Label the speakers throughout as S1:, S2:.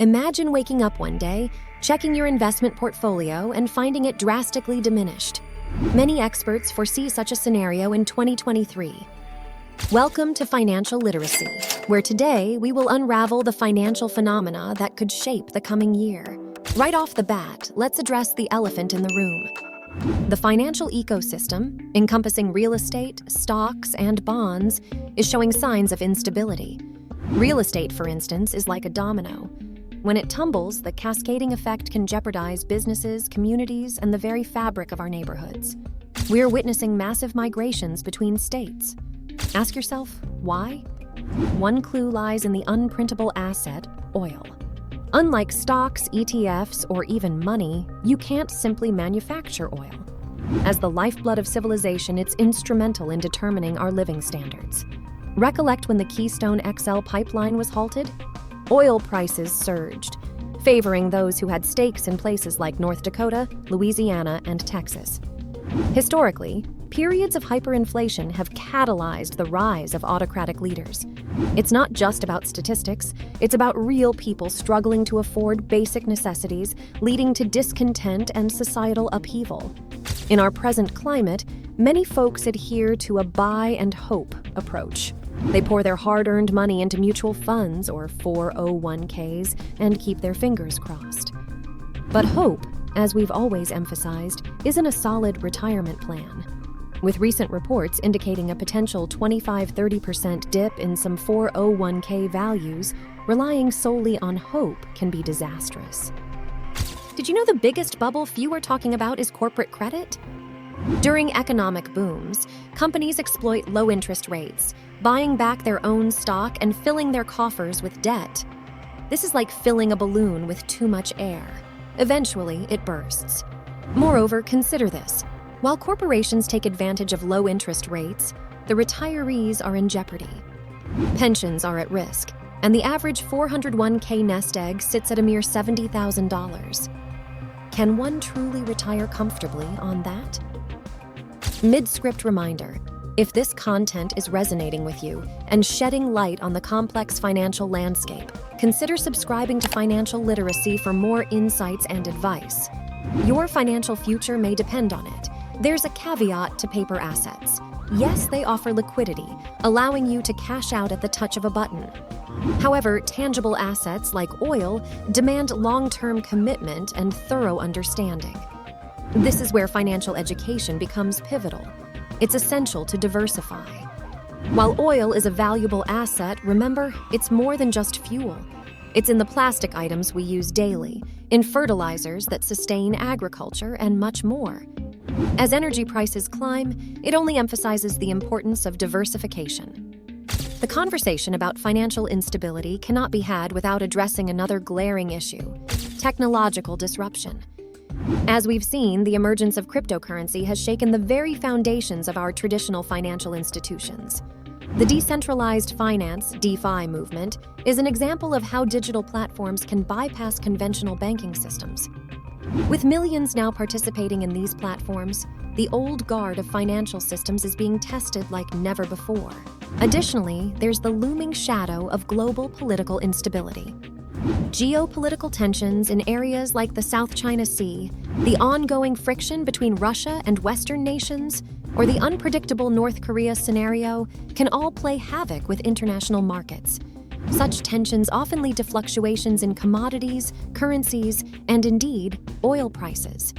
S1: Imagine waking up one day, checking your investment portfolio, and finding it drastically diminished. Many experts foresee such a scenario in 2023. Welcome to Financial Literacy, where today we will unravel the financial phenomena that could shape the coming year. Right off the bat, let's address the elephant in the room. The financial ecosystem, encompassing real estate, stocks, and bonds, is showing signs of instability. Real estate, for instance, is like a domino. When it tumbles, the cascading effect can jeopardize businesses, communities, and the very fabric of our neighborhoods. We're witnessing massive migrations between states. Ask yourself, why? One clue lies in the unprintable asset, oil. Unlike stocks, ETFs, or even money, you can't simply manufacture oil. As the lifeblood of civilization, it's instrumental in determining our living standards. Recollect when the Keystone XL pipeline was halted? Oil prices surged, favoring those who had stakes in places like North Dakota, Louisiana, and Texas. Historically, periods of hyperinflation have catalyzed the rise of autocratic leaders. It's not just about statistics, it's about real people struggling to afford basic necessities, leading to discontent and societal upheaval. In our present climate, many folks adhere to a buy and hope approach. They pour their hard-earned money into mutual funds or 401ks and keep their fingers crossed. But hope, as we've always emphasized, isn't a solid retirement plan. With recent reports indicating a potential 25-30% dip in some 401k values, relying solely on hope can be disastrous. Did you know the biggest bubble few are talking about is corporate credit? During economic booms, companies exploit low interest rates, buying back their own stock and filling their coffers with debt. This is like filling a balloon with too much air. Eventually, it bursts. Moreover, consider this. While corporations take advantage of low interest rates, the retirees are in jeopardy. Pensions are at risk, and the average 401k nest egg sits at a mere $70,000. Can one truly retire comfortably on that? Mid-script reminder. If this content is resonating with you and shedding light on the complex financial landscape, consider subscribing to Financial Literacy for more insights and advice. Your financial future may depend on it. There's a caveat to paper assets. Yes, they offer liquidity, allowing you to cash out at the touch of a button. However, tangible assets like oil demand long-term commitment and thorough understanding. This is where financial education becomes pivotal. It's essential to diversify. While oil is a valuable asset, remember, it's more than just fuel. It's in the plastic items we use daily, in fertilizers that sustain agriculture, and much more. As energy prices climb, it only emphasizes the importance of diversification. The conversation about financial instability cannot be had without addressing another glaring issue: technological disruption. As we've seen, the emergence of cryptocurrency has shaken the very foundations of our traditional financial institutions. The decentralized finance (DeFi) movement is an example of how digital platforms can bypass conventional banking systems. With millions now participating in these platforms, the old guard of financial systems is being tested like never before. Additionally, there's the looming shadow of global political instability. Geopolitical tensions in areas like the South China Sea, the ongoing friction between Russia and Western nations, or the unpredictable North Korea scenario can all play havoc with international markets. Such tensions often lead to fluctuations in commodities, currencies, and indeed, oil prices.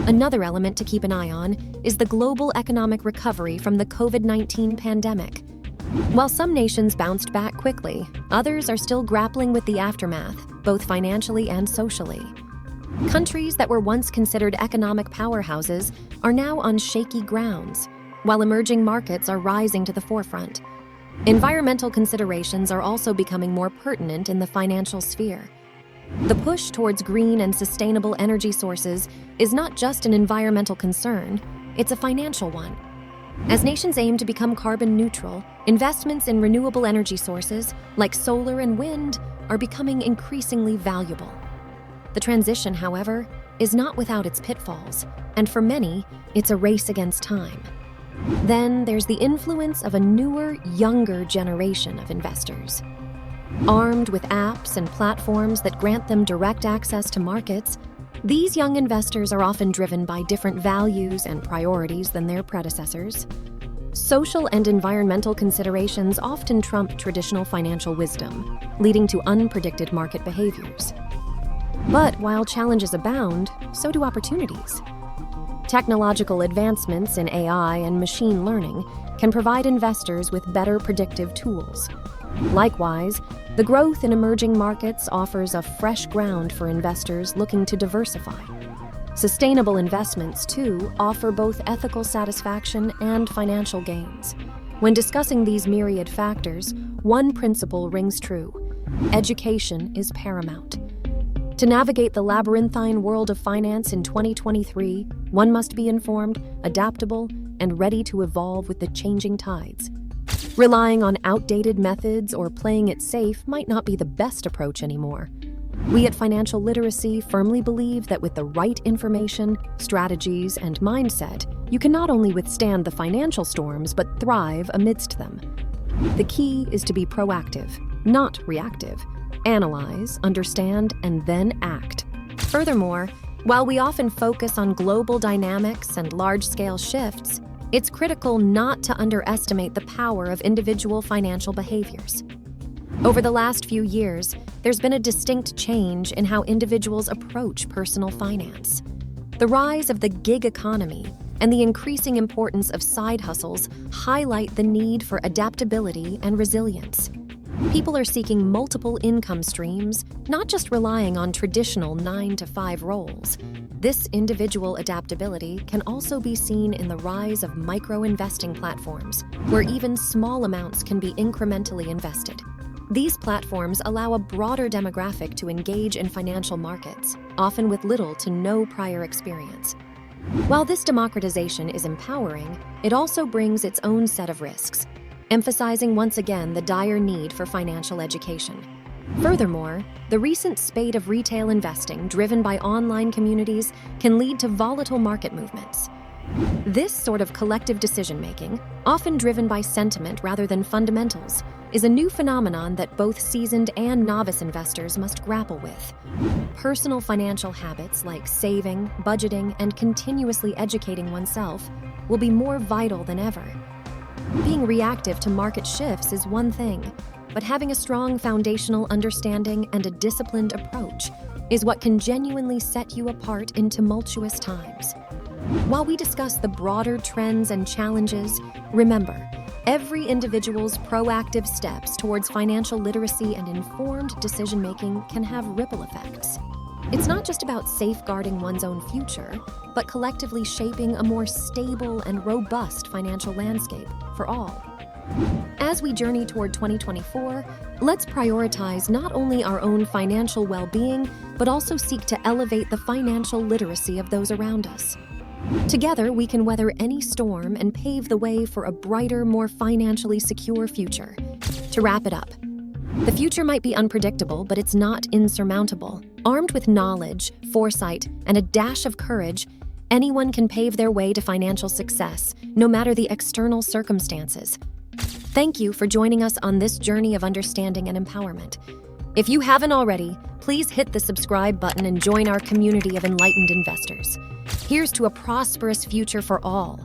S1: Another element to keep an eye on is the global economic recovery from the COVID-19 pandemic. While some nations bounced back quickly, others are still grappling with the aftermath, both financially and socially. Countries that were once considered economic powerhouses are now on shaky grounds, while emerging markets are rising to the forefront. Environmental considerations are also becoming more pertinent in the financial sphere. The push towards green and sustainable energy sources is not just an environmental concern, it's a financial one. As nations aim to become carbon neutral, investments in renewable energy sources, like solar and wind, are becoming increasingly valuable. The transition, however, is not without its pitfalls, and for many, it's a race against time. Then there's the influence of a newer, younger generation of investors. Armed with apps and platforms that grant them direct access to markets, these young investors are often driven by different values and priorities than their predecessors. Social and environmental considerations often trump traditional financial wisdom, leading to unpredicted market behaviors. But while challenges abound, so do opportunities. Technological advancements in AI and machine learning can provide investors with better predictive tools. Likewise, the growth in emerging markets offers a fresh ground for investors looking to diversify. Sustainable investments, too, offer both ethical satisfaction and financial gains. When discussing these myriad factors, one principle rings true: education is paramount. To navigate the labyrinthine world of finance in 2023, one must be informed, adaptable, and ready to evolve with the changing tides. Relying on outdated methods or playing it safe might not be the best approach anymore. We at Financial Literacy firmly believe that with the right information, strategies, and mindset, you can not only withstand the financial storms, but thrive amidst them. The key is to be proactive, not reactive. Analyze, understand, and then act. Furthermore, while we often focus on global dynamics and large-scale shifts, it's critical not to underestimate the power of individual financial behaviors. Over the last few years, there's been a distinct change in how individuals approach personal finance. The rise of the gig economy and the increasing importance of side hustles highlight the need for adaptability and resilience. People are seeking multiple income streams, not just relying on traditional 9-to-5 roles. This individual adaptability can also be seen in the rise of micro-investing platforms, where even small amounts can be incrementally invested. These platforms allow a broader demographic to engage in financial markets, often with little to no prior experience. While this democratization is empowering, it also brings its own set of risks, emphasizing once again the dire need for financial education. Furthermore, the recent spate of retail investing driven by online communities can lead to volatile market movements. This sort of collective decision-making, often driven by sentiment rather than fundamentals, is a new phenomenon that both seasoned and novice investors must grapple with. Personal financial habits like saving, budgeting, and continuously educating oneself will be more vital than ever. Being reactive to market shifts is one thing, but having a strong foundational understanding and a disciplined approach is what can genuinely set you apart in tumultuous times. While we discuss the broader trends and challenges, remember, every individual's proactive steps towards financial literacy and informed decision-making can have ripple effects. It's not just about safeguarding one's own future, but collectively shaping a more stable and robust financial landscape for all. As we journey toward 2024, let's prioritize not only our own financial well-being, but also seek to elevate the financial literacy of those around us. Together, we can weather any storm and pave the way for a brighter, more financially secure future. To wrap it up, the future might be unpredictable, but it's not insurmountable. Armed with knowledge, foresight, and a dash of courage, anyone can pave their way to financial success, no matter the external circumstances. Thank you for joining us on this journey of understanding and empowerment. If you haven't already, please hit the subscribe button and join our community of enlightened investors. Here's to a prosperous future for all.